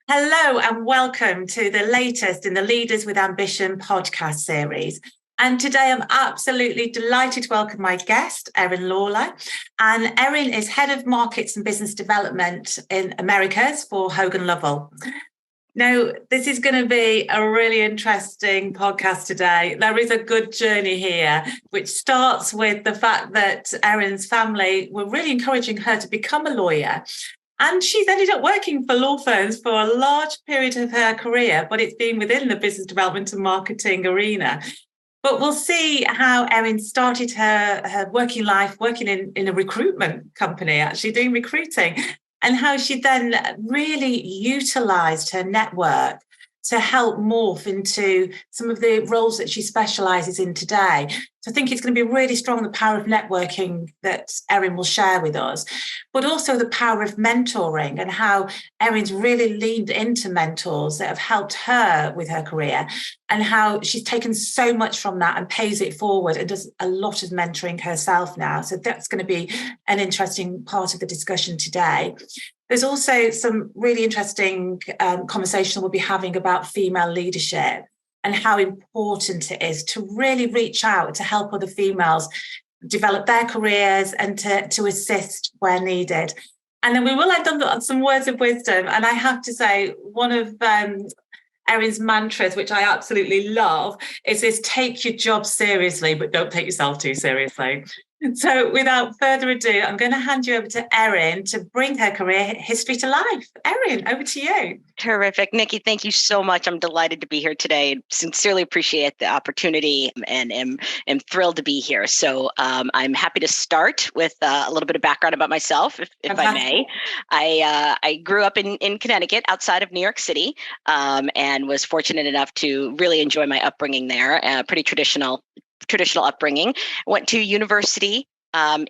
Hello and welcome to the latest in the Leaders with Ambition podcast series. And today I'm absolutely delighted to welcome my guest, Erin Lawler. And Erin is Head of Markets and Business Development in Americas for Hogan Lovells. Now, this is going to be a really interesting podcast today. There is a good journey here, which starts with the fact that Erin's family were really encouraging her to become a lawyer. And she's ended up working for law firms for a large period of her career, but it's been within the business development and marketing arena. But we'll see how Erin started her working life, working in a recruitment company, actually doing recruiting, and how she then really utilised her network to help morph into some of the roles that she specialises in today. So I think it's going to be really strong, the power of networking that Erin will share with us, but also the power of mentoring and how Erin's really leaned into mentors that have helped her with her career and how she's taken so much from that and pays it forward and does a lot of mentoring herself now. So that's going to be an interesting part of the discussion today. There's also some really interesting conversation we'll be having about female leadership and how important it is to really reach out to help other females develop their careers and to assist where needed. And then we will end on some words of wisdom. And I have to say, one of Erin's mantras, which I absolutely love, is this: take your job seriously, but don't take yourself too seriously. So without further ado, I'm going to hand you over to Erin to bring her career history to life. Erin, over to you. Terrific. Nikki, thank you so much. I'm delighted to be here today. Sincerely appreciate the opportunity and am thrilled to be here. So I'm happy to start with a little bit of background about myself, if I may. I grew up in Connecticut, outside of New York City, and was fortunate enough to really enjoy my upbringing there. Pretty traditional upbringing. Went to university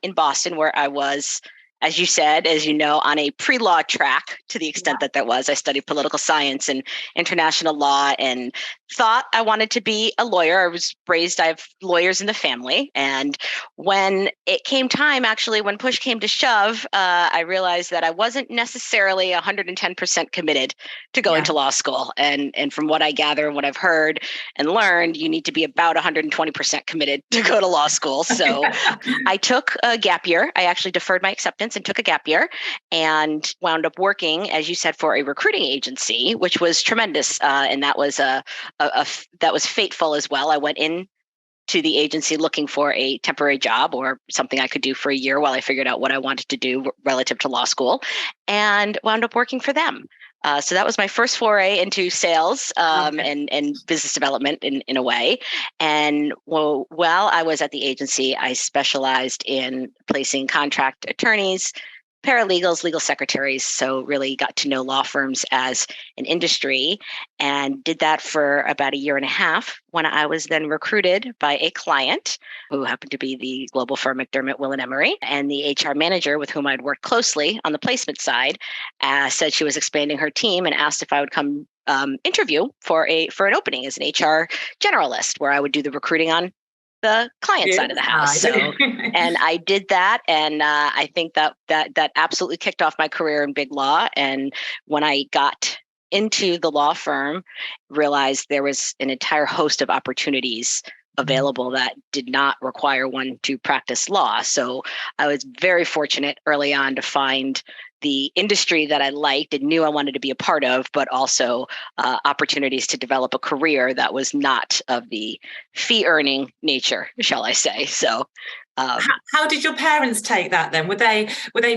in Boston, where I was, as you said, as you know, on a pre-law track to the extent that was. I studied political science and international law and thought I wanted to be a lawyer. I was raised, I have lawyers in the family. And when it came time, actually, when push came to shove, I realized that I wasn't necessarily 110% committed to going to law school. And from what I gather and what I've heard and learned, you need to be about 120% committed to go to law school. So I took a gap year. I actually deferred my acceptance and took a gap year and wound up working, as you said, for a recruiting agency, which was tremendous. And that was that was fateful as well. I went in to the agency looking for a temporary job or something I could do for a year while I figured out what I wanted to do relative to law school, and wound up working for them. So that was my first foray into sales and business development in a way. And while I was at the agency, I specialized in placing contract attorneys, paralegals, legal secretaries. So really got to know law firms as an industry and did that for about a year and a half when I was then recruited by a client who happened to be the global firm McDermott, Will & Emery. And the HR manager with whom I'd worked closely on the placement side said she was expanding her team and asked if I would come interview for an opening as an HR generalist, where I would do the recruiting on the client side of the house. So, and I did that. And I think that absolutely kicked off my career in big law. And when I got into the law firm, realized there was an entire host of opportunities available that did not require one to practice law. So I was very fortunate early on to find the industry that I liked and knew I wanted to be a part of, but also opportunities to develop a career that was not of the fee-earning nature, shall I say. So how did your parents take that then? Were they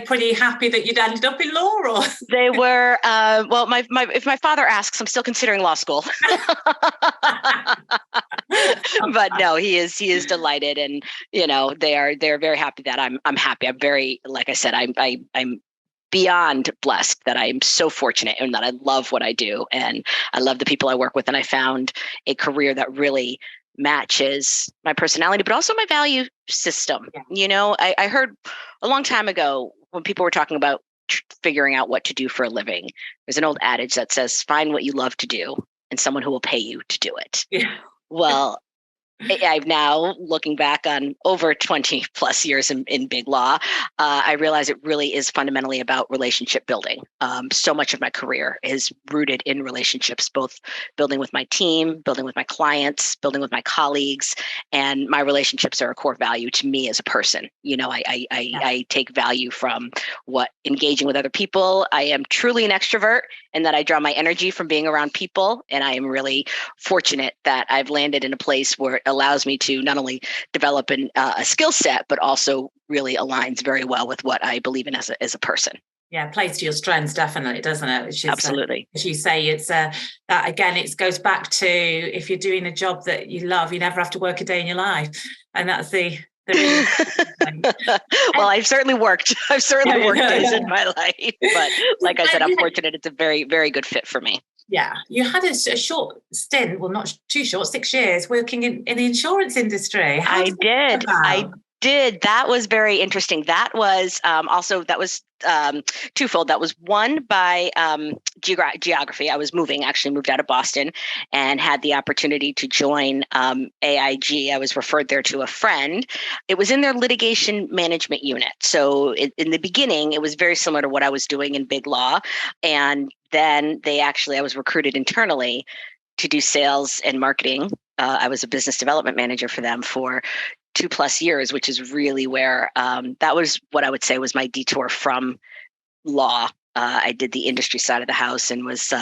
pretty happy that you'd ended up in law, or? They were, well, if my father asks, I'm still considering law school. But no, he is delighted, and they're very happy that I'm happy. I'm very, like I said, I'm beyond blessed that I'm so fortunate and that I love what I do, and I love the people I work with, and I found a career that really matches my personality, but also my value system. Yeah. I heard a long time ago when people were talking about figuring out what to do for a living, there's an old adage that says, find what you love to do and someone who will pay you to do it. Yeah. Well, I've now, looking back on over 20 plus years in big law, I realize it really is fundamentally about relationship building. So much of my career is rooted in relationships, both building with my team, building with my clients, building with my colleagues, and my relationships are a core value to me as a person. I take value from engaging with other people. I am truly an extrovert, and that I draw my energy from being around people. And I am really fortunate that I've landed in a place where it allows me to not only develop a skill set, but also really aligns very well with what I believe in as a person. Yeah, plays to your strengths, definitely, doesn't it? Which is, absolutely. As you say, it's that again, it goes back to if you're doing a job that you love, you never have to work a day in your life. And that's the really well, I've certainly worked days in my life, but like I said, I'm fortunate. It's a very, very good fit for me. Yeah, you had a short stint, well, not too short, 6 years working in the insurance industry. I did. That was very interesting. That was twofold. That was one by geography. I actually moved out of Boston and had the opportunity to join AIG. I was referred there to a friend. It was in their litigation management unit. So in the beginning, it was very similar to what I was doing in big law. And then I was recruited internally to do sales and marketing. I was a business development manager for them for 2+ years, which is really where that was what I would say was my detour from law. I did the industry side of the house and was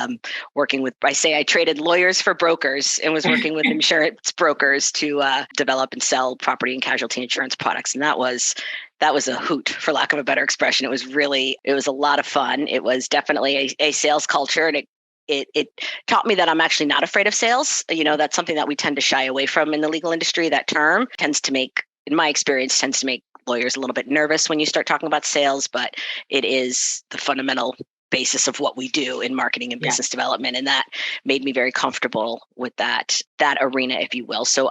working with, I traded lawyers for brokers and was working with insurance brokers to develop and sell property and casualty insurance products. And that was a hoot, for lack of a better expression. It was a lot of fun. It was definitely a sales culture, and it taught me that I'm actually not afraid of sales. That's something that we tend to shy away from in the legal industry. That term in my experience, tends to make lawyers a little bit nervous when you start talking about sales, but it is the fundamental basis of what we do in marketing and business development. And that made me very comfortable with that arena, if you will. So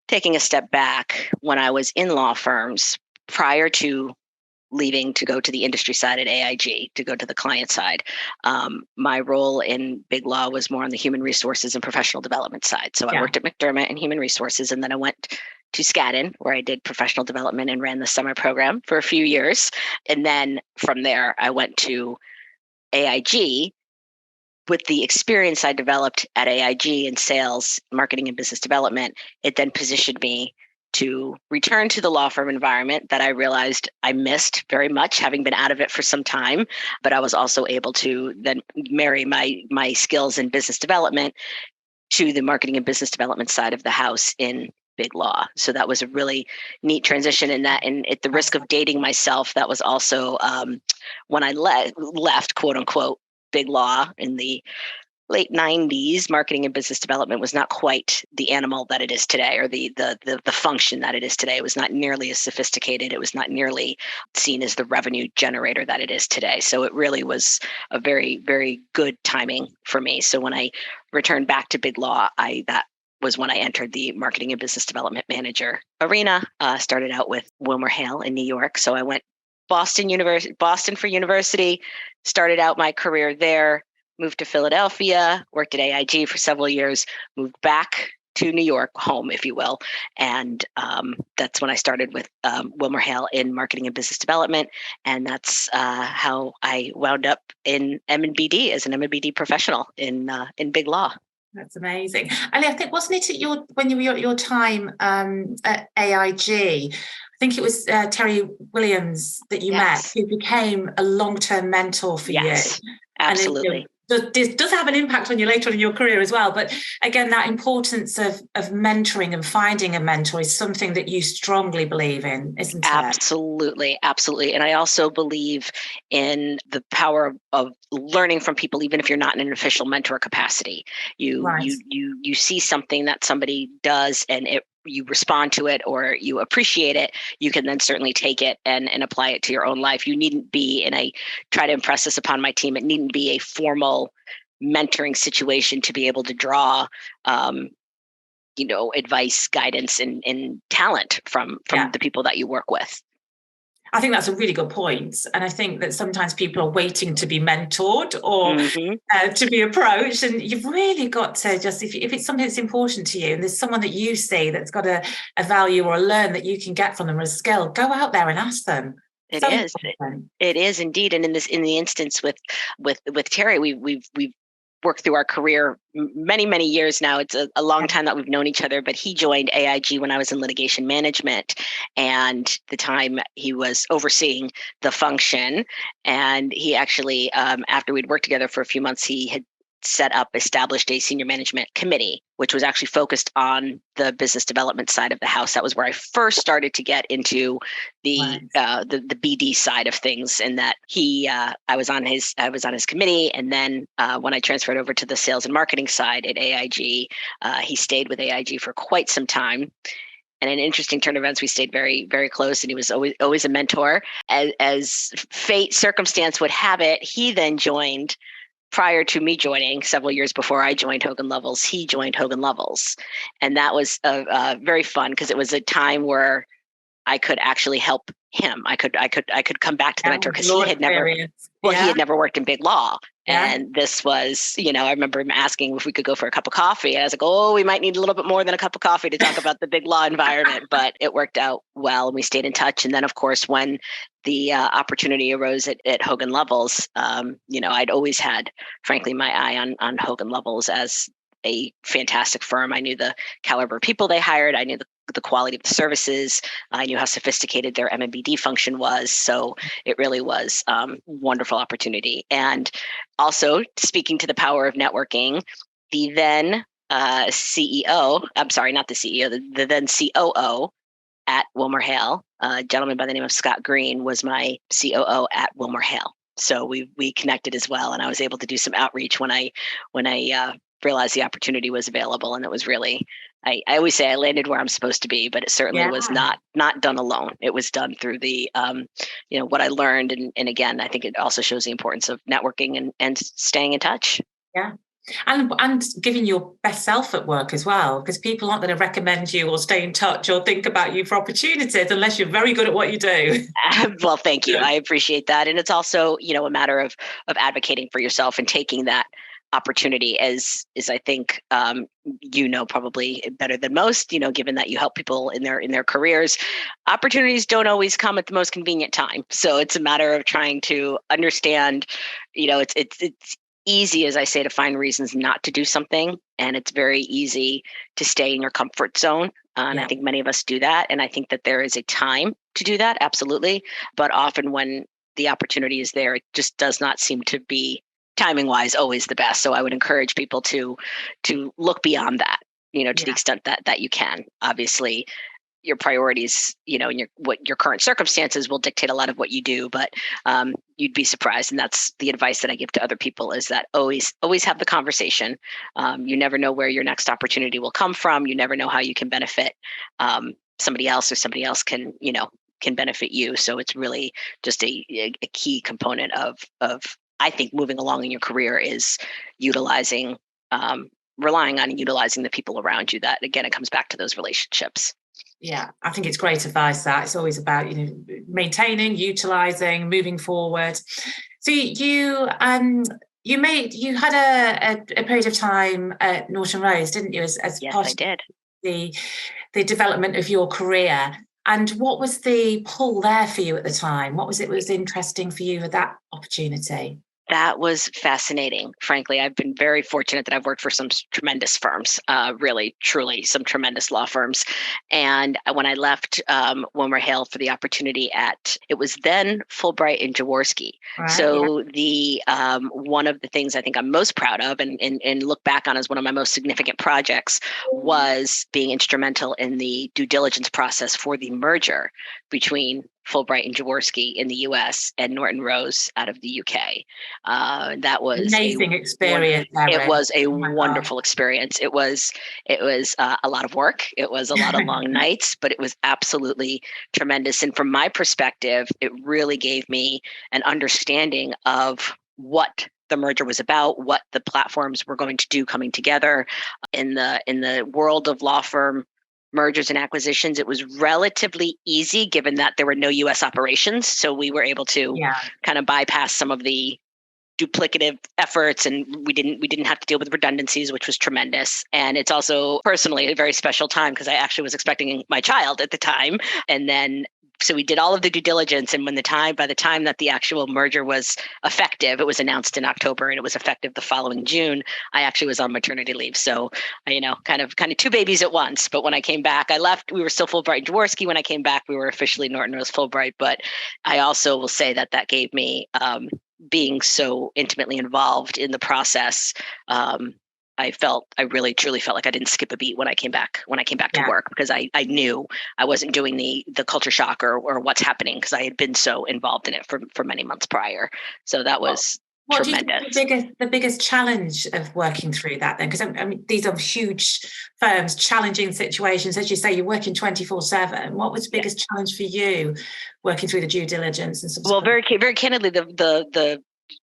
taking a step back, when I was in law firms prior to leaving to go to the industry side at AIG, to go to the client side. My role in big law was more on the human resources and professional development side. So I worked at McDermott in human resources, and then I went to Skadden, where I did professional development and ran the summer program for a few years. And then from there, I went to AIG. With the experience I developed at AIG in sales, marketing, and business development, it then positioned me to return to the law firm environment that I realized I missed very much, having been out of it for some time. But I was also able to then marry my skills in business development to the marketing and business development side of the house in big law. So that was a really neat transition in that. And at the risk of dating myself, that was also when I left, quote unquote, big law in the late 90s, marketing and business development was not quite the animal that it is today, or the function that it is today. It was not nearly as sophisticated. It was not nearly seen as the revenue generator that it is today. So it really was a very, very good timing for me. So when I returned back to big law, that was when I entered the marketing and business development manager arena. Started out with WilmerHale in New York. So I went Boston for university, started out my career there. Moved to Philadelphia, worked at AIG for several years, moved back to New York, home, if you will. And that's when I started with WilmerHale in marketing and business development. And that's how I wound up in M&BD as an M&BD professional in big law. That's amazing. And I think, wasn't it when you were at your time at AIG, I think it was Terry Williams that you met, who became a long-term mentor for you. Absolutely. This does have an impact on you later on in your career as well. But again, that importance of mentoring and finding a mentor is something that you strongly believe in, isn't it? Absolutely. And I also believe in the power of learning from people, even if you're not in an official mentor capacity. You see something that somebody does and you respond to it or you appreciate it, you can then certainly take it and apply it to your own life. You needn't be, and I try to impress this upon my team, it needn't be a formal mentoring situation to be able to draw advice, guidance, and talent from the people that you work with. I think that's a really good point. And I think that sometimes people are waiting to be mentored or Mm-hmm. to be approached. And you've really got to just, if it's something that's important to you and there's someone that you see that's got a value or a learn that you can get from them or a skill, go out there and ask them. It So is. important. It is indeed. And in the instance with Terry, we've worked through our career many years now. It's a long time that we've known each other, but he joined AIG when I was in litigation management, and the time he was overseeing the function. And he actually, after we'd worked together for a few months, he had established a senior management committee, which was actually focused on the business development side of the house. That was where I first started to get into the BD side of things. And that I was on his committee, and then when I transferred over to the sales and marketing side at AIG, he stayed with AIG for quite some time. And an interesting turn of events, we stayed very close, and he was always a mentor. As fate, circumstance would have it, he then joined. Prior to me joining, several years before I joined Hogan Lovells, he joined Hogan Lovells. And that was very fun, because it was a time where I could actually help him. I could come back to the mentor, because he had never worked in big law. Yeah. And this was, I remember him asking if we could go for a cup of coffee. And I was like, oh, we might need a little bit more than a cup of coffee to talk about the big law environment. But it worked out well, and we stayed in touch. And then, of course, when the opportunity arose at Hogan Lovells, I'd always had, frankly, my eye on Hogan Lovells as a fantastic firm. I knew the caliber of people they hired. I knew the quality of the services. I knew how sophisticated their MMBD function was. So it really was wonderful opportunity. And also, speaking to the power of networking, the then CEO, I'm sorry, not the CEO, the then COO at WilmerHale, a gentleman by the name of Scott Green, was my COO at WilmerHale. So we connected as well, and I was able to do some outreach when I realized the opportunity was available. And it was really, I always say I landed where I'm supposed to be, but it certainly was not done alone. It was done through the, what I learned. And again, I think it also shows the importance of networking and staying in touch. Yeah. And giving your best self at work as well, because people aren't going to recommend you or stay in touch or think about you for opportunities unless you're very good at what you do. Well, thank you. I appreciate that. And it's also, a matter of advocating for yourself and taking that opportunity as I think, probably better than most, given that you help people in their careers. Opportunities don't always come at the most convenient time. So it's a matter of trying to understand, it's easy, as I say, to find reasons not to do something. And it's very easy to stay in your comfort zone. And I think many of us do that. And I think that there is a time to do that. Absolutely. But often when the opportunity is there, it just does not seem to be timing wise always the best. So I would encourage people to look beyond that, to the extent that you can. Obviously, your priorities, and your current circumstances will dictate a lot of what you do, but you'd be surprised. And that's the advice that I give to other people, is that always have the conversation. You never know where your next opportunity will come from. You never know how you can benefit somebody else, or somebody else can benefit you. So it's really just a key component of I think moving along in your career is relying on and utilizing the people around you. That, again, it comes back to those relationships. Yeah, I think it's great advice. That it's always about maintaining, utilizing, moving forward. So you had a period of time at Norton Rose, didn't you? As yes, part I did. Of the development of your career. And what was the pull there for you at the time? What was interesting for you with that opportunity? That was fascinating. Frankly, I've been very fortunate that I've worked for some tremendous firms, really, truly some tremendous law firms. And when I left WilmerHale for the opportunity it was then Fulbright and Jaworski. Right, so the one of the things I think I'm most proud of and look back on as one of my most significant projects was being instrumental in the due diligence process for the merger between Fulbright and Jaworski in the U.S. and Norton Rose out of the UK. That was amazing experience. It was a wonderful experience. It was a lot of work. It was a lot of long nights, but it was absolutely tremendous. And from my perspective, it really gave me an understanding of what the merger was about, what the platforms were going to do coming together in the world of law firm mergers and acquisitions, it was relatively easy given that there were no US operations. So we were able to kind of bypass some of the duplicative efforts, and we didn't have to deal with redundancies, which was tremendous. And it's also personally a very special time because I actually was expecting my child at the time. And then so we did all of the due diligence, and by the time that the actual merger was effective, it was announced in October and it was effective the following June, I actually was on maternity leave. So, kind of two babies at once. But when I came back, I left, we were still Fulbright and Jaworski. When I came back, we were officially Norton Rose Fulbright. But I also will say that gave me, being so intimately involved in the process, I really truly felt like I didn't skip a beat when I came back to work, because I knew I wasn't doing the culture shock or what's happening, because I had been so involved in it for many months prior. So that was tremendous. Do you think the biggest challenge of working through that then? Because I mean, these are huge firms, challenging situations. As you say, you're working 24/7. What was the biggest challenge for you working through the due diligence and stuff? Well, very candidly, the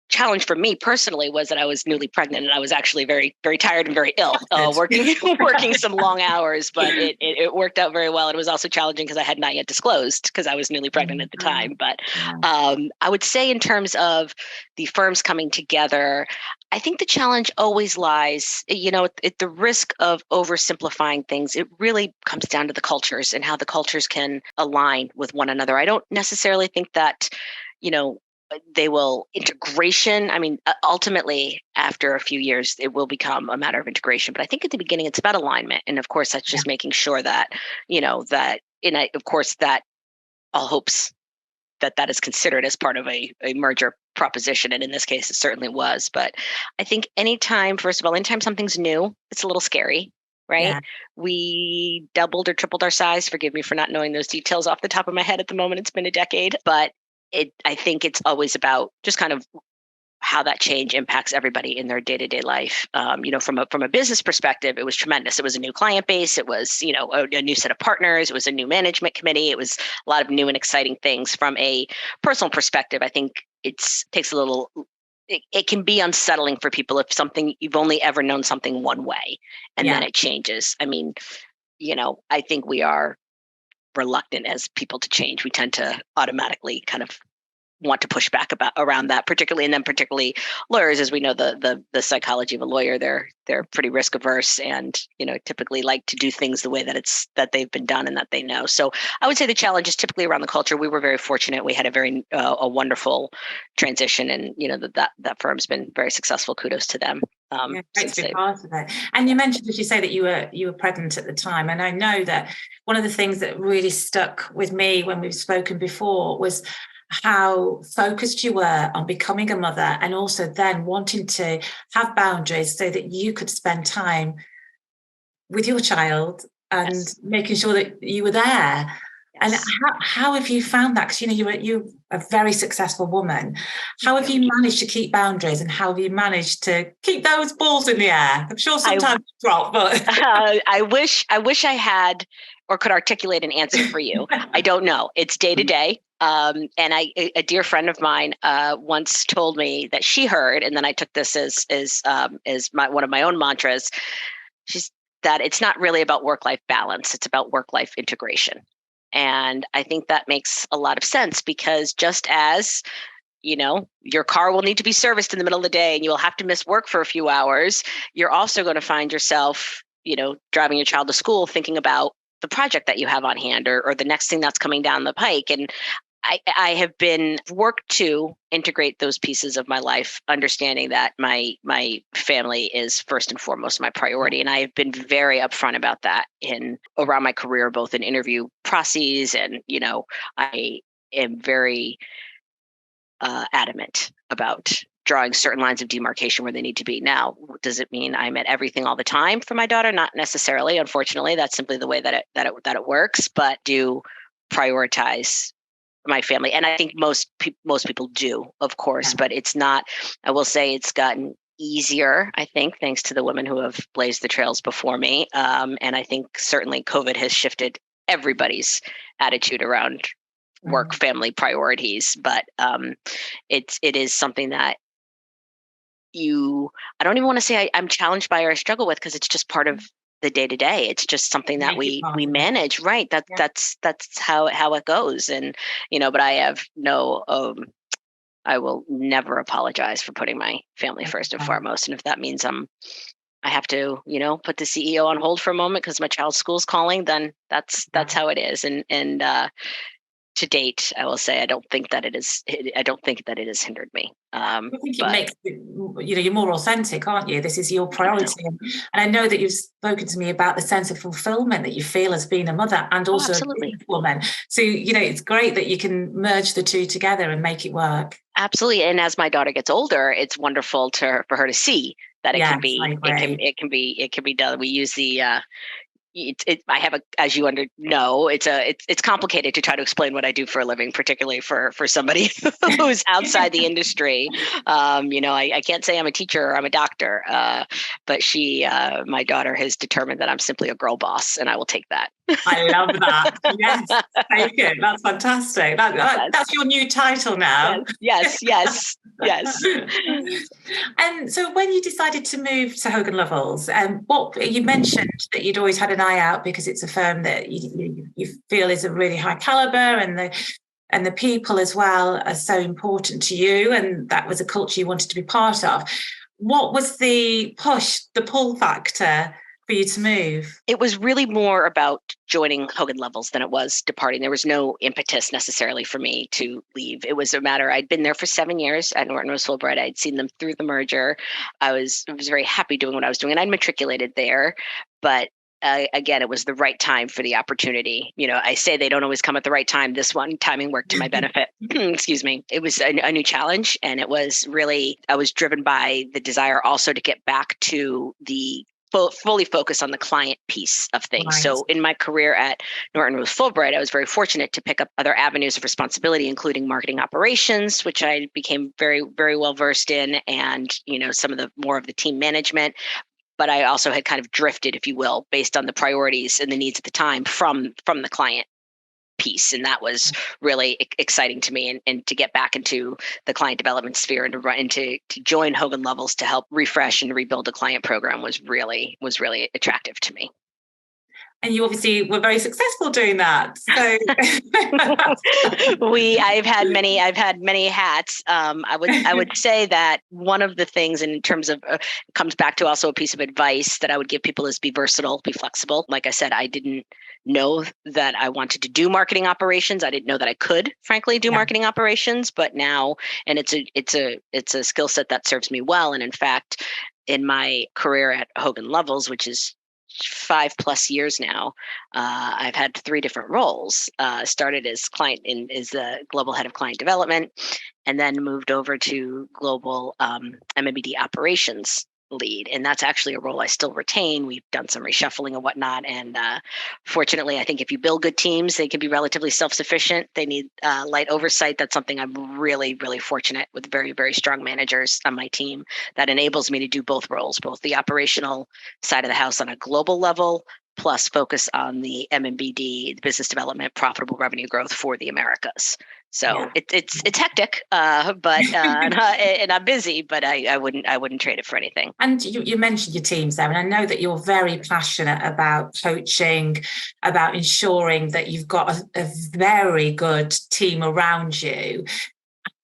challenge for me personally was that I was newly pregnant and I was actually very, very tired and very ill, working some long hours, but it worked out very well. It was also challenging because I had not yet disclosed, because I was newly pregnant at the time. But I would say in terms of the firms coming together, I think the challenge always lies, at the risk of oversimplifying things. It really comes down to the cultures and how the cultures can align with one another. I don't necessarily think that, they will integration. I mean, ultimately, after a few years, it will become a matter of integration. But I think at the beginning, it's about alignment. And of course, that's just making sure that, that all hopes that is considered as part of a merger proposition. And in this case, it certainly was. But I think anytime something's new, it's a little scary. Right. Yeah. We doubled or tripled our size. Forgive me for not knowing those details off the top of my head at the moment. It's been a decade, but I think it's always about just kind of how that change impacts everybody in their day-to-day life. From a business perspective, it was tremendous. It was a new client base. It was, a new set of partners. It was a new management committee. It was a lot of new and exciting things. From a personal perspective, I think it can be unsettling for people if you've only ever known something one way and then it changes. I mean, I think we are reluctant as people to change. We tend to automatically kind of want to push back around that, particularly lawyers. As we know, the psychology of a lawyer, they're pretty risk averse and typically like to do things the way that they've been done and that they know. So I would say the challenge is typically around the culture. We were very fortunate. We had a wonderful transition, and that firm's been very successful. Kudos to them. Great to be part of it. And you mentioned, as you say, that you were pregnant at the time, and I know that one of the things that really stuck with me when we've spoken before was how focused you were on becoming a mother, and also then wanting to have boundaries so that you could spend time with your child and making sure that you were there. And how have you found that? Because you're a very successful woman. How have you managed to keep boundaries, and how have you managed to keep those balls in the air? I'm sure sometimes you drop, but I wish I had or could articulate an answer for you. I don't know. It's day to day. And a dear friend of mine once told me that she heard, and then I took this as one of my own mantras. She's that it's not really about work-life balance; it's about work-life integration. And I think that makes a lot of sense, because just as your car will need to be serviced in the middle of the day and you will have to miss work for a few hours, you're also going to find yourself, driving your child to school, thinking about the project that you have on hand or the next thing that's coming down the pike. And I have worked to integrate those pieces of my life, understanding that my family is first and foremost my priority. And I have been very upfront about that around my career, both in interview processes and, I am very adamant about drawing certain lines of demarcation where they need to be. Now, does it mean I'm at everything all the time for my daughter? Not necessarily. Unfortunately, that's simply the way that it works. But do prioritize my family, and I think most people do, of course. But it's not. I will say it's gotten easier, I think, thanks to the women who have blazed the trails before me. And I think certainly COVID has shifted everybody's attitude around work, family priorities. But it is something that I don't even want to say I'm challenged by or I struggle with, because it's just part of the day to day. It's just something that we manage, right? That's how it goes. And but I have no I will never apologize for putting my family first and foremost. And if that means I have to, put the CEO on hold for a moment because my child's school's calling, then that's how it is. And to date, I will say I don't think that it has hindered me. I think it makes it, you're more authentic, aren't you? This is your priority. And I know that you've spoken to me about the sense of fulfillment that you feel as being a mother and also a woman. So, it's great that you can merge the two together and make it work. Absolutely. And as my daughter gets older, it's wonderful for her to see that it can be done. We use the I have as you know, it's complicated to try to explain what I do for a living, particularly for somebody who's outside the industry. I can't say I'm a teacher or I'm a doctor, but my daughter has determined that I'm simply a girl boss, and I will take that. I love that. Yes, take it. That's fantastic. That's your new title now. Yes. And so when you decided to move to Hogan Lovells, what you mentioned that you'd always had an eye out because it's a firm that you feel is a really high caliber, and the people as well are so important to you, and that was a culture you wanted to be part of. What was the pull factor for you to move? It was really more about joining Hogan Lovells than it was departing. There was no impetus necessarily for me to leave. It was a matter, I'd been there for 7 years at Norton Rose Fulbright. I'd seen them through the merger. I was very happy doing what I was doing, and I'd matriculated there. But again, it was the right time for the opportunity. I say they don't always come at the right time. This one, timing worked to my benefit. Excuse me. It was a new challenge, and it was really, I was driven by the desire also to get back to the fully focus on the client piece of things. Right. So in my career at Norton Rose Fulbright, I was very fortunate to pick up other avenues of responsibility, including marketing operations, which I became very, very well versed in, and some of the more of the team management. But I also had kind of drifted, if you will, based on the priorities and the needs at the time from the client piece. And that was really exciting to me, and to get back into the client development sphere and to join Hogan Lovells to help refresh and rebuild a client program was really attractive to me. And you obviously were very successful doing that. So I've had many hats. I would say that one of the things, in terms of comes back to also a piece of advice that I would give people, is be versatile, be flexible. Like I said, I didn't know that I wanted to do marketing operations. I didn't know that I could, frankly, do marketing operations. But now, and it's a skill set that serves me well. And in fact, in my career at Hogan Lovells, which is 5+ years now, I've had 3 different roles. Started as the global head of client development, and then moved over to global MMBD operations lead. And that's actually a role I still retain. We've done some reshuffling and whatnot. And fortunately, I think if you build good teams, they can be relatively self-sufficient. They need light oversight. That's something I'm really, really fortunate with, very, very strong managers on my team that enables me to do both roles, both the operational side of the house on a global level, plus focus on the MMBD, business development, profitable revenue growth for the Americas. So it's hectic, but and I'm busy, but I wouldn't trade it for anything. And you mentioned your teams there, and I know that you're very passionate about coaching, about ensuring that you've got a very good team around you.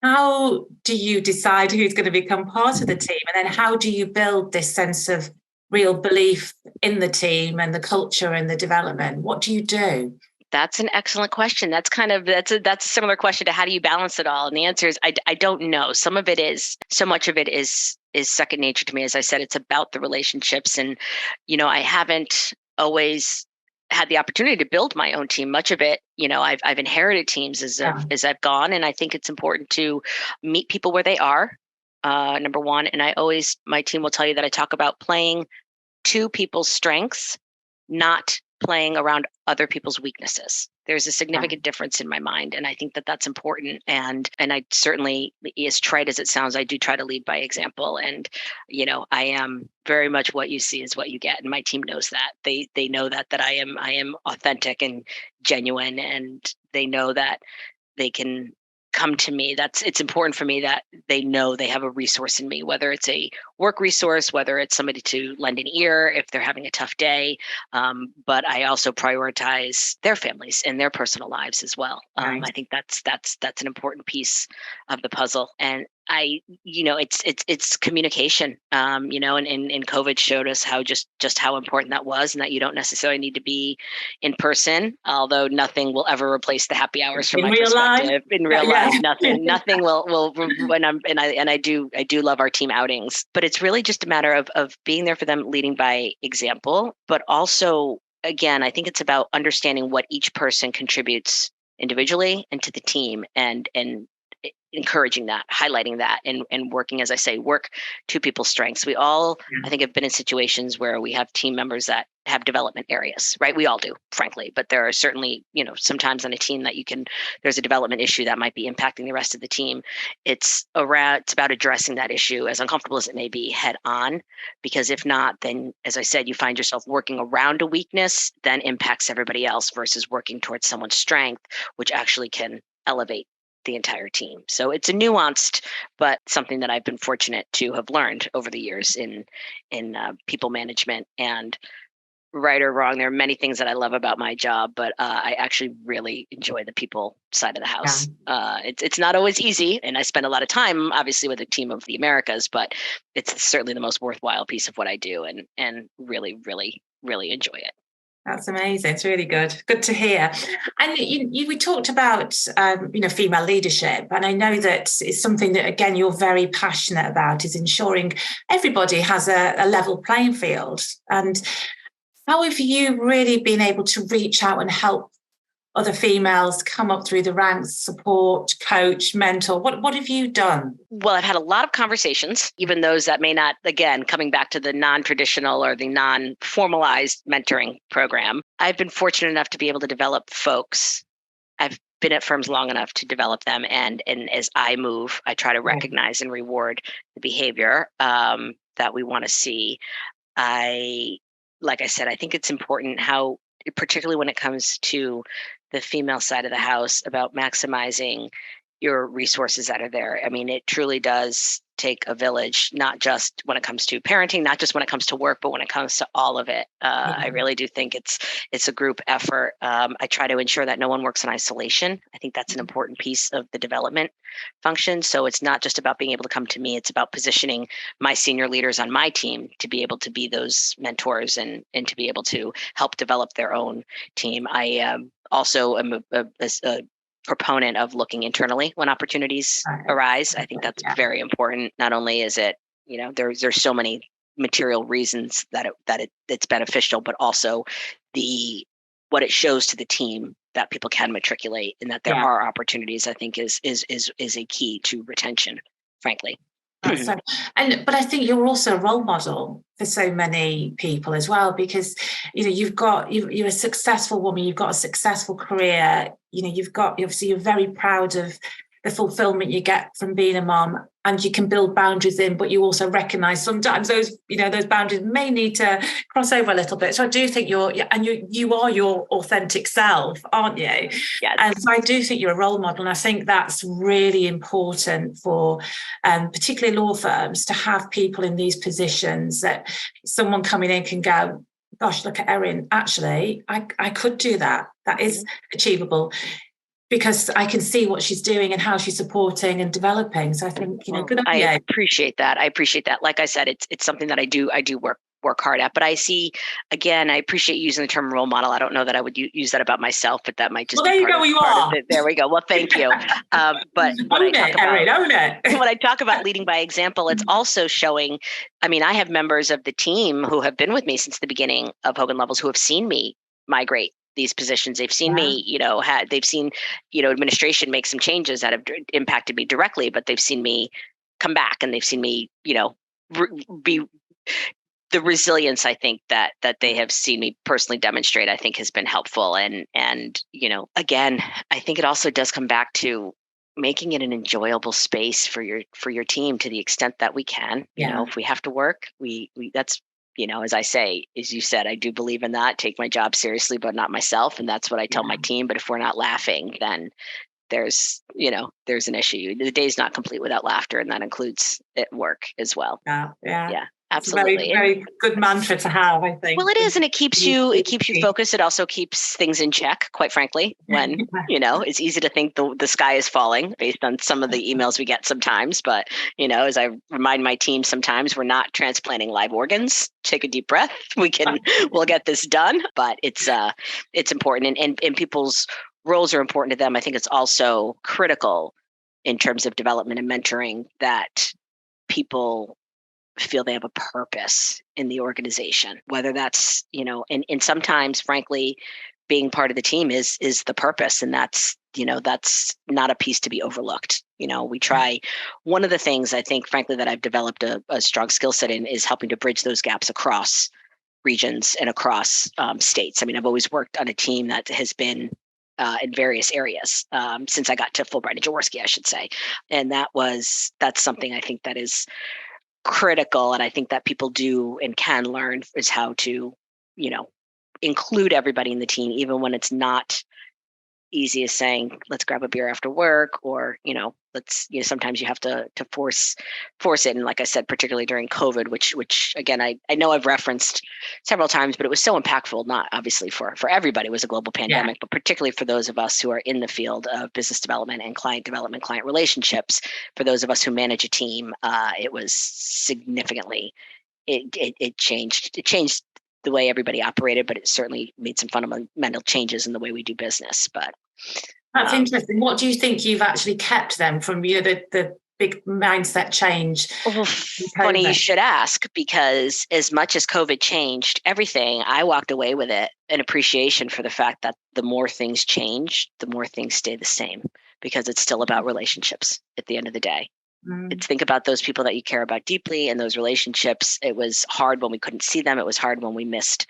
How do you decide who's going to become part of the team, and then how do you build this sense of real belief in the team and the culture and the development? What do you do? That's an excellent question. That's a similar question to how do you balance it all? And the answer is I don't know. So much of it is second nature to me. As I said, it's about the relationships, and I haven't always had the opportunity to build my own team. Much of it, I've inherited teams as I've gone, and I think it's important to meet people where they are. Number one, and my team will tell you that I talk about playing to people's strengths, not playing around other people's weaknesses. There's a significant difference in my mind, and I think that that's important. And I certainly, as trite as it sounds, I do try to lead by example. And I am very much what you see is what you get, and my team knows that. They know that I am authentic and genuine, and they know that they can come to me. It's important for me that they know they have a resource in me, whether it's a work resource, whether it's somebody to lend an ear if they're having a tough day. But I also prioritize their families and their personal lives as well. Right. I think that's an important piece of the puzzle. And it's communication, and COVID showed us just how important that was, and that you don't necessarily need to be in person, although nothing will ever replace the happy hours from my perspective. In real life, nothing will I do love our team outings, but it's really just a matter of being there for them, leading by example, but also, again, I think it's about understanding what each person contributes individually and to the team, and encouraging that, highlighting that, and working, as I say, work to people's strengths. We all, I think, have been in situations where we have team members that have development areas, right? We all do, frankly, but there are certainly, sometimes on a team that there's a development issue that might be impacting the rest of the team. It's about addressing that issue, as uncomfortable as it may be, head on, because if not, then, as I said, you find yourself working around a weakness, then impacts everybody else, versus working towards someone's strength, which actually can elevate the entire team. So it's a nuanced, but something that I've been fortunate to have learned over the years in people management. And right or wrong, there are many things that I love about my job, but I actually really enjoy the people side of the house. Yeah. It's not always easy, and I spend a lot of time, obviously, with a team of the Americas, but it's certainly the most worthwhile piece of what I do, and really, really, really enjoy it. That's amazing. It's really good. Good to hear. And we talked about, female leadership. And I know that it's something that, again, you're very passionate about, is ensuring everybody has a level playing field. And how have you really been able to reach out and help other females come up through the ranks, support, coach, mentor? What have you done? Well, I've had a lot of conversations, even those that may not, again, coming back to the non-traditional or the non-formalized mentoring program. I've been fortunate enough to be able to develop folks. I've been at firms long enough to develop them. And as I move, I try to recognize and reward the behavior that we want to see. Like I said, I think it's important how, particularly when it comes to the female side of the house, about maximizing your resources that are there. I mean, it truly does take a village, not just when it comes to parenting, not just when it comes to work, but when it comes to all of it. I really do think it's a group effort. I try to ensure that no one works in isolation. I think that's an important piece of the development function. So it's not just about being able to come to me. It's about positioning my senior leaders on my team to be able to be those mentors and to be able to help develop their own team. I also am a proponent of looking internally when opportunities arise. I think that's very important. Not only is it, there's so many material reasons that it's beneficial, but also what it shows to the team that people can matriculate and that there are opportunities, I think is a key to retention, frankly. But I think you're also a role model for so many people as well, because you're a successful woman, you've got a successful career, you're very proud of the fulfillment you get from being a mom, and you can build boundaries in, but you also recognize sometimes those boundaries may need to cross over a little bit. So I do think you are your authentic self, aren't you? Yes. And so I do think you're a role model. And I think that's really important for particularly law firms to have people in these positions that someone coming in can go, gosh, look at Erin, actually, I could do that. That is achievable, because I can see what she's doing and how she's supporting and developing. So I think, good on you. I appreciate that. Like I said, it's something that I do work hard at. But I see, again, I appreciate using the term role model. I don't know that I would use that about myself, but that might just be part of it. There we go. Well, thank you. But when I talk about leading by example, it's also showing, I have members of the team who have been with me since the beginning of Hogan Lovells who have seen me migrate these positions. They've seen me, they've seen, administration make some changes that have impacted me directly, but they've seen me come back, and they've seen me, be the resilience, I think, that they have seen me personally demonstrate, I think has been helpful. And, again, I think it also does come back to making it an enjoyable space for your team to the extent that we can. If we have to work, that's, as I say, as you said, I do believe in that. Take my job seriously, but not myself. And that's what I tell my team. But if we're not laughing, then there's an issue. The day's not complete without laughter, and that includes at work as well. Yeah. Absolutely. It's a very good mantra to have, I think. Well, it is, and it keeps you focused. It also keeps things in check, quite frankly, when, it's easy to think the sky is falling based on some of the emails we get sometimes. But, as I remind my team sometimes, we're not transplanting live organs. Take a deep breath. We'll get this done. But it's important, and people's roles are important to them. I think it's also critical in terms of development and mentoring that people feel they have a purpose in the organization, whether that's, and sometimes, frankly, being part of the team is the purpose. And that's not a piece to be overlooked. We try, one of the things I think, frankly, that I've developed a strong skill set in is helping to bridge those gaps across regions and across states. I mean, I've always worked on a team that has been in various areas since I got to Fulbright and Jaworski, I should say. And that's something I think that is critical, and I think that people do and can learn, is how to, include everybody in the team, even when it's not easy as saying, let's grab a beer after work, or, sometimes you have to force it. And like I said, particularly during COVID, which again, I know I've referenced several times, but it was so impactful, not obviously for everybody. It was a global pandemic, but particularly for those of us who are in the field of business development and client development, client relationships, for those of us who manage a team, it was significantly, it changed the way everybody operated, but it certainly made some fundamental changes in the way we do business. But that's interesting. What do you think you've actually kept them from, the big mindset change? Well, funny you should ask, because as much as COVID changed everything, I walked away with it an appreciation for the fact that the more things change, the more things stay the same, because it's still about relationships at the end of the day. It's think about those people that you care about deeply and those relationships. It was hard when we couldn't see them. It was hard when we missed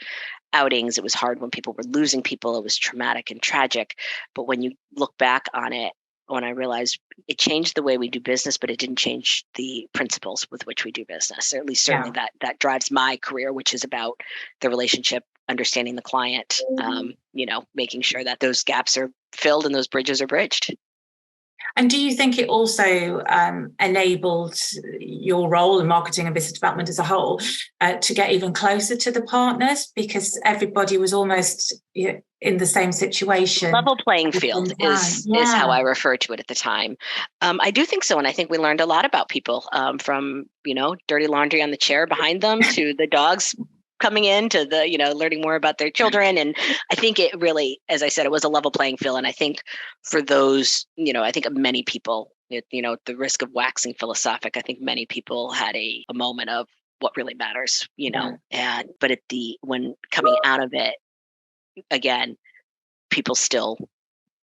outings. It was hard when people were losing people. It was traumatic and tragic. But when you look back on it, when I realized it changed the way we do business, but it didn't change the principles with which we do business, or at least certainly that drives my career, which is about the relationship, understanding the client, making sure that those gaps are filled and those bridges are bridged. And do you think it also enabled your role in marketing and business development as a whole to get even closer to the partners, because everybody was almost in the same situation? Level playing field is how I refer to it at the time. I do think so. And I think we learned a lot about people, from, dirty laundry on the chair behind them to the dogs coming in, to the, learning more about their children. And I think it really, as I said, it was a level playing field. And I think for those, I think many people, at the risk of waxing philosophic, I think many people had a moment of what really matters, but when coming out of it, again, people still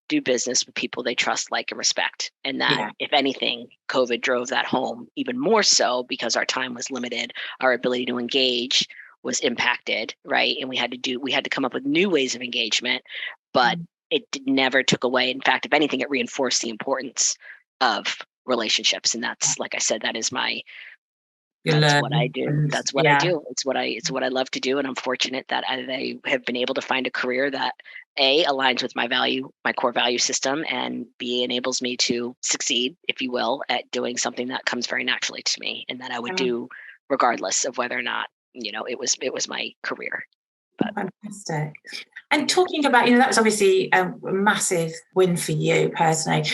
do business with people they trust, like, and respect. And that, if anything, COVID drove that home even more so, because our time was limited, our ability to engage was impacted, right? And we had to come up with new ways of engagement, but it never took away. In fact, if anything, it reinforced the importance of relationships. And that's, like I said, that's what I do. That's what I do. It's what I love to do. And I'm fortunate that I have been able to find a career that A, aligns with my core value system, and B, enables me to succeed, if you will, at doing something that comes very naturally to me, and that I would do regardless of whether or not, it was my career. But. Fantastic. And talking about, that was obviously a massive win for you personally.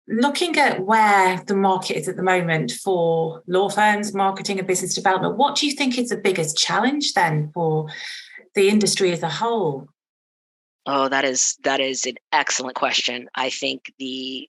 Looking at where the market is at the moment for law firms, marketing and business development, what do you think is the biggest challenge then for the industry as a whole? Oh, that is an excellent question. I think the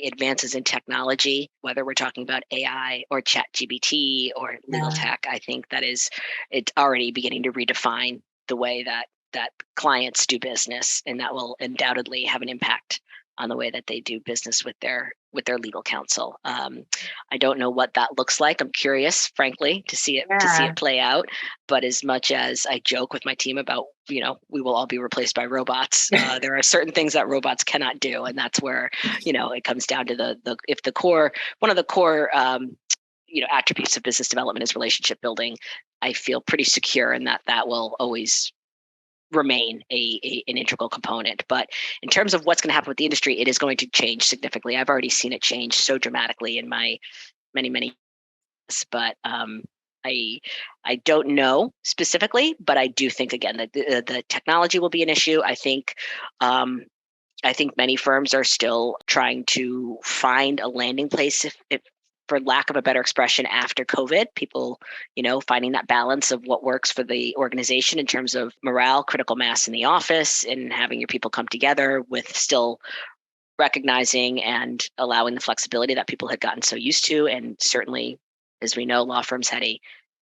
advances in technology, whether we're talking about AI or ChatGPT or legal tech, I think it's already beginning to redefine the way that clients do business, and that will undoubtedly have an impact on the way that they do business with their legal counsel. I don't know what that looks like. I'm curious, frankly, to see it play out. But as much as I joke with my team about, we will all be replaced by robots, there are certain things that robots cannot do, and that's where, it comes down to one of the core attributes of business development is relationship building. I feel pretty secure in that will always remain an integral component. But in terms of what's going to happen with the industry, it is going to change significantly. I've already seen it change so dramatically in my many years, but I don't know specifically, but I do think again that the technology will be an issue. I think many firms are still trying to find a landing place, if for lack of a better expression, after COVID. People, finding that balance of what works for the organization in terms of morale, critical mass in the office, and having your people come together with still recognizing and allowing the flexibility that people had gotten so used to. And certainly, as we know, law firms had a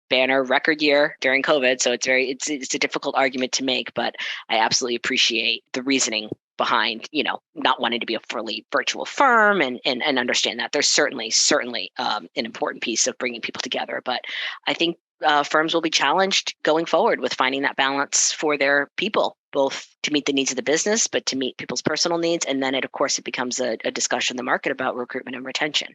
banner record year during COVID. So it's a difficult argument to make, but I absolutely appreciate the reasoning behind, not wanting to be a fully virtual firm, and understand that there's certainly an important piece of bringing people together. But I think firms will be challenged going forward with finding that balance for their people, both to meet the needs of the business, but to meet people's personal needs. And then it becomes a discussion in the market about recruitment and retention.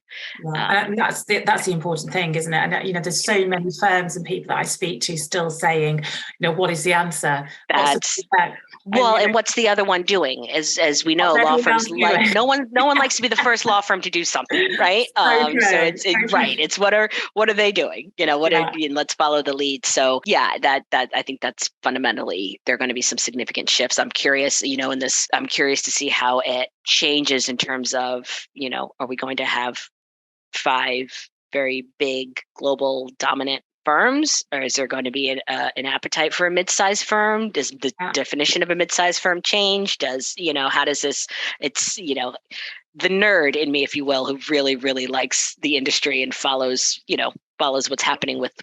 Yeah, and that's the important thing, isn't it? And there's so many firms and people that I speak to still saying, what is the answer? And what's the other one doing? As we know, law firms no one likes to be the first law firm to do something, right? It's what are they doing? Let's follow the lead. So that I think that's fundamentally, there are going to be some significant shifts. I'm curious, I'm curious to see how it changes in terms of, are we going to have 5 very big global dominant firms, or is there going to be an appetite for a mid-sized firm? Does the definition of a mid-sized firm change? How does this, it's, the nerd in me, if you will, who really, really likes the industry and follows what's happening with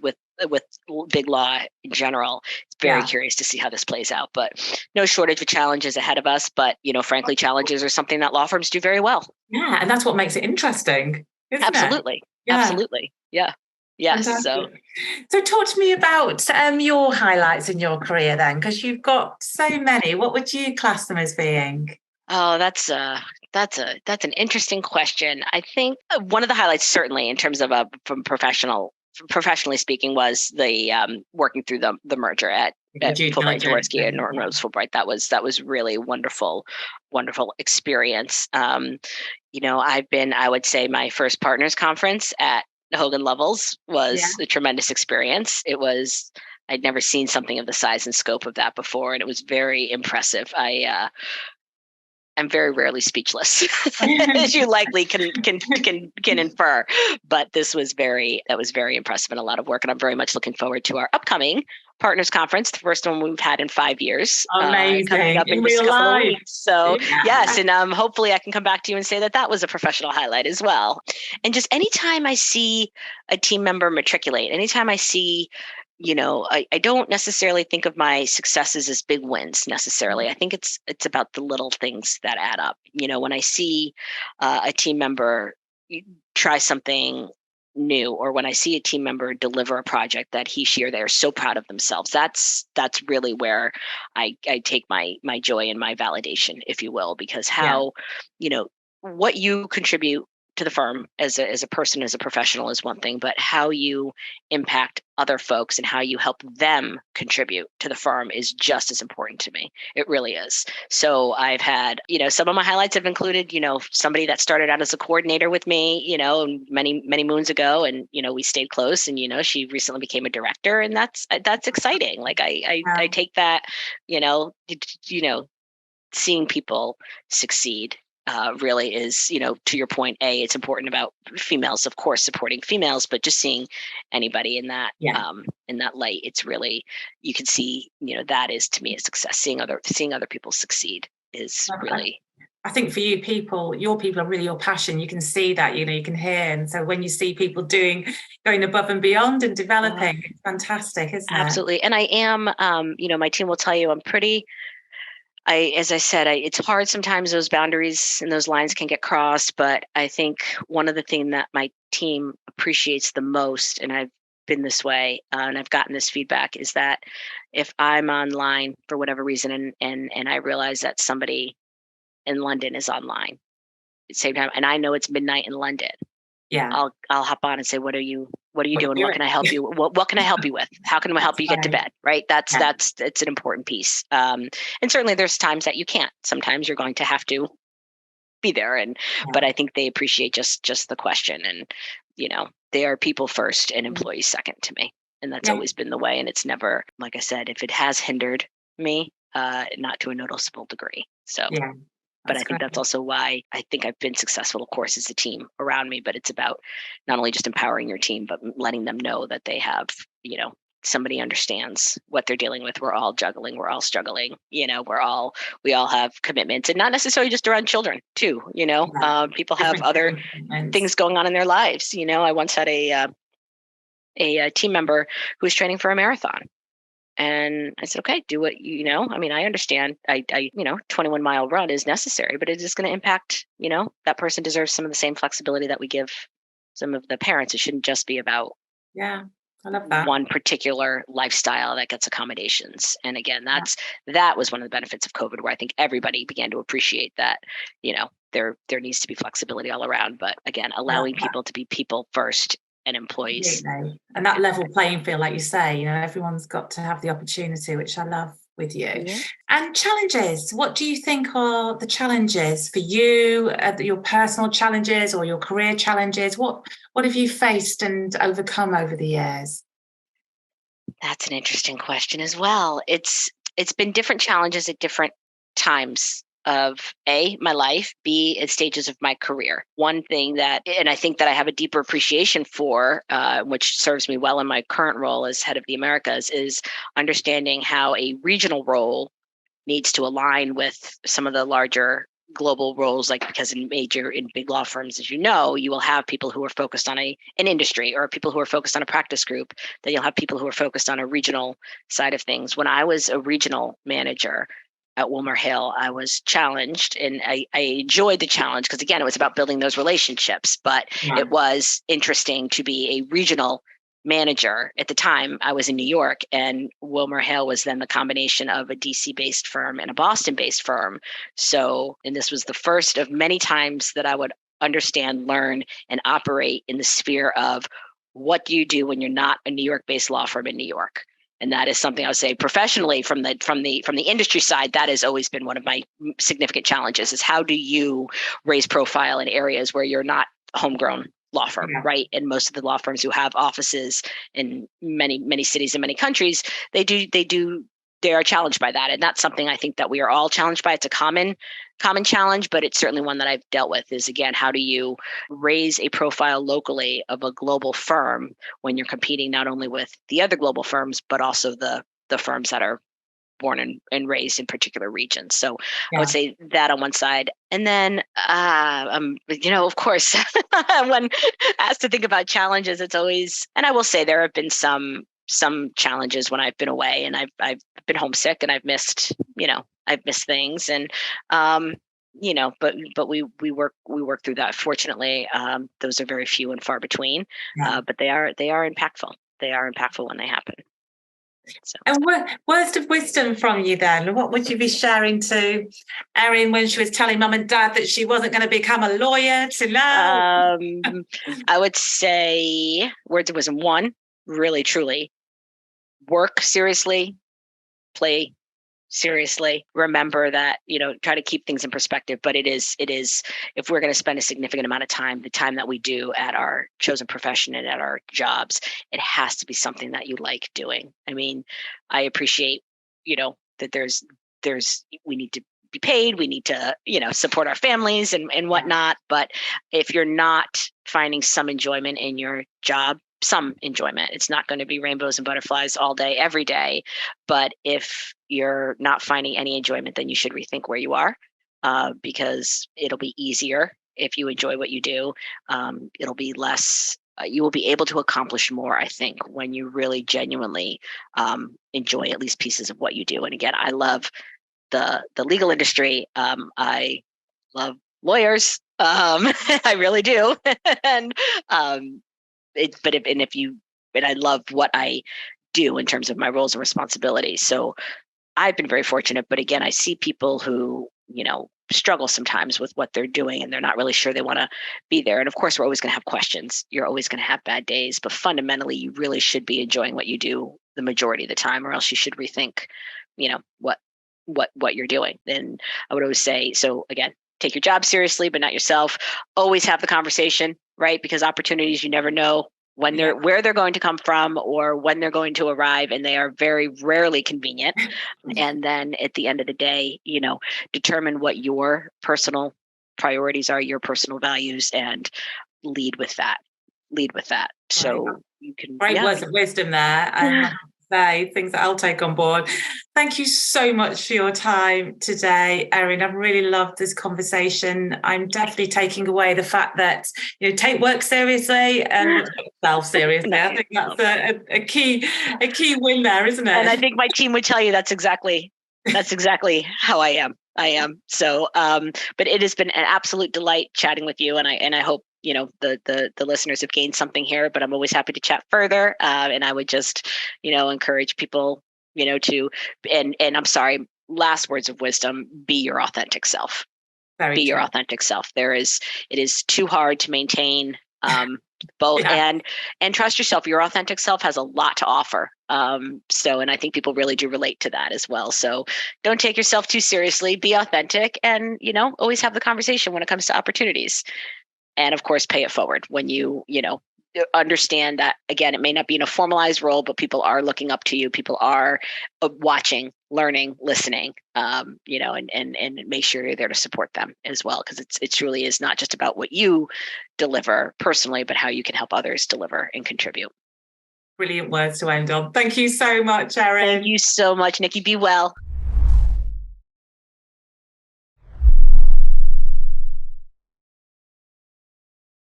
big law in general. It's very curious to see how this plays out, but no shortage of challenges ahead of us. But, frankly, challenges are something that law firms do very well. Yeah. And that's what makes it interesting. Absolutely. Yeah. Absolutely. Yeah. Yes. Fantastic. So talk to me about your highlights in your career then, because you've got so many. What would you class them as being? Oh, that's an interesting question. I think one of the highlights, certainly in terms of from professionally speaking, was the working through the merger at Fulbright Jaworski and Norton Rose Fulbright. That was really wonderful experience. I would say my first partners conference at Hogan Lovells was a tremendous experience. I'd never seen something of the size and scope of that before, and it was very impressive. I'm very rarely speechless, as you likely can infer. But that was very impressive and a lot of work, and I'm very much looking forward to our upcoming Partners Conference, the first one we've had in 5 years. Amazing. Coming up in just a couple of weeks. So yes, and hopefully I can come back to you and say that was a professional highlight as well. And just anytime I see a team member matriculate, anytime I see, I don't necessarily think of my successes as big wins necessarily. I think it's about the little things that add up. When I see a team member try something new, or when I see a team member deliver a project that she or they are so proud of themselves, that's really where I take my joy and my validation, if you will, because what you contribute to the firm as a person, as a professional, is one thing, but how you impact other folks and how you help them contribute to the firm is just as important to me. It really is. So I've had, some of my highlights have included, somebody that started out as a coordinator with me, many, many moons ago, and, we stayed close, and, she recently became a director, and that's exciting. Like I take that, seeing people succeed really is, to your point, it's important about females, of course, supporting females, but just seeing anybody in that light, it's really, you can see, that is to me a success. Seeing other people succeed is really. I think for you, your people are really your passion. You can see that, you can hear. And so when you see people going above and beyond and developing, it's fantastic, isn't it? Absolutely. And I am, my team will tell you, as I said, it's hard sometimes. Those boundaries and those lines can get crossed. But I think one of the things that my team appreciates the most, and I've been this way, and I've gotten this feedback, is that if I'm online for whatever reason, and I realize that somebody in London is online at the same time, and I know it's midnight in London, Yeah. I'll hop on and say, what are you doing? What Doing? can I help you? What can I help you with? How can I help you get to bed? Right. It's an important piece. And certainly there's times that you can't. Sometimes you're going to have to be there. But I think they appreciate just the question. And, they are people first and employees second to me. And that's always been the way. And it's never, like I said, if it has hindered me, not to a noticeable degree. So but I think that's also why I think I've been successful, of course, as a team around me. But it's about not only just empowering your team, but letting them know that they have, somebody understands what they're dealing with. We're all juggling. We're all struggling. We all have commitments, and not necessarily just around children too. People have other things going on in their lives. I once had a team member who was training for a marathon. And I said, okay, do what I understand 21-mile run is necessary, but it is going to impact, that person deserves some of the same flexibility that we give some of the parents. It shouldn't just be about I love that. One particular lifestyle that gets accommodations. And again, that was one of the benefits of COVID, where I think everybody began to appreciate that, there needs to be flexibility all around. But again, allowing people to be people first and employees. Absolutely. And that level playing field, like you say, everyone's got to have the opportunity, which I love with you. Yeah. And challenges, what do you think are the challenges for you, your personal challenges or your career challenges? What have you faced and overcome over the years? That's an interesting question as well. It's been different challenges at different times of A, my life, B, at stages of my career. One thing that, and I think that I have a deeper appreciation for, which serves me well in my current role as head of the Americas, is understanding how a regional role needs to align with some of the larger global roles, because in big law firms, as you know, you will have people who are focused on an industry, or people who are focused on a practice group. Then you'll have people who are focused on a regional side of things. When I was a regional manager at WilmerHale, I was challenged, and I enjoyed the challenge because, again, it was about building those relationships. But it was interesting to be a regional manager. At the time, I was in New York, and WilmerHale was then the combination of a DC-based firm and a Boston-based firm. So, and this was the first of many times that I would understand, learn, and operate in the sphere of what do you do when you're not a New York-based law firm in New York. And that is something I would say professionally from the industry side, that has always been one of my significant challenges, is how do you raise profile in areas where you're not homegrown law firm, right? And most of the law firms who have offices in many, many cities in many countries, they are challenged by that. And that's something I think that we are all challenged by. It's a common challenge, but it's certainly one that I've dealt with, is, again, how do you raise a profile locally of a global firm when you're competing not only with the other global firms, but also the firms that are born and raised in particular regions. So I would say that on one side. And then, of course, when asked to think about challenges, it's always, and I will say there have been some challenges when I've been away, and I've been homesick, and I've missed things, and but we work through that. Fortunately, those are very few and far between, but they are impactful. They are impactful when they happen. So. And words of wisdom from you then, what would you be sharing to Erin when she was telling mum and dad that she wasn't going to become a lawyer to know? I would say words of wisdom. One, really, truly, work seriously, play seriously. Remember that, try to keep things in perspective, but it is, if we're going to spend a significant amount of time, the time that we do at our chosen profession and at our jobs, it has to be something that you like doing. I mean, I appreciate, that there's, we need to be paid. We need to, support our families and whatnot. But if you're not finding some enjoyment in your job, some enjoyment, it's not going to be rainbows and butterflies all day, every day. But if you're not finding any enjoyment, then you should rethink where you are, because it'll be easier if you enjoy what you do. It'll be less, you will be able to accomplish more, I think, when you really genuinely enjoy at least pieces of what you do. And again, I love the legal industry. I love lawyers. I really do. And I love what I do in terms of my roles and responsibilities. So I've been very fortunate, but again, I see people who, struggle sometimes with what they're doing and they're not really sure they want to be there. And of course, we're always going to have questions. You're always going to have bad days, but fundamentally, you really should be enjoying what you do the majority of the time, or else you should rethink, what you're doing. And I would always say, so again, take your job seriously, but not yourself. Always have the conversation, right? Because opportunities, you never know when where they're going to come from or when they're going to arrive, and they are very rarely convenient. And then at the end of the day, determine what your personal priorities are, your personal values, and lead with that. So you can great words of wisdom there, and say things that I'll take on board. Thank you so much for your time today, Erin. I've really loved this conversation. I'm definitely taking away the fact that take work seriously and take yourself seriously. I think that's a key win there, isn't it? And I think my team would tell you that's exactly how I am. So, but it has been an absolute delight chatting with you, and I hope the listeners have gained something here. But I'm always happy to chat further, and I would just encourage people to and I'm sorry, last words of wisdom: be your authentic self. Your authentic self. It is too hard to maintain both, and trust yourself. Your authentic self has a lot to offer. And I think people really do relate to that as well. So don't take yourself too seriously, be authentic, and, always have the conversation when it comes to opportunities. And of course, pay it forward when you understand that, again, it may not be in a formalized role, but people are looking up to you. People are watching, learning, listening, and make sure you're there to support them as well. Because it truly is not just about what you deliver personally, but how you can help others deliver and contribute. Brilliant words to end on. Thank you so much, Erin. Thank you so much, Nikki. Be well.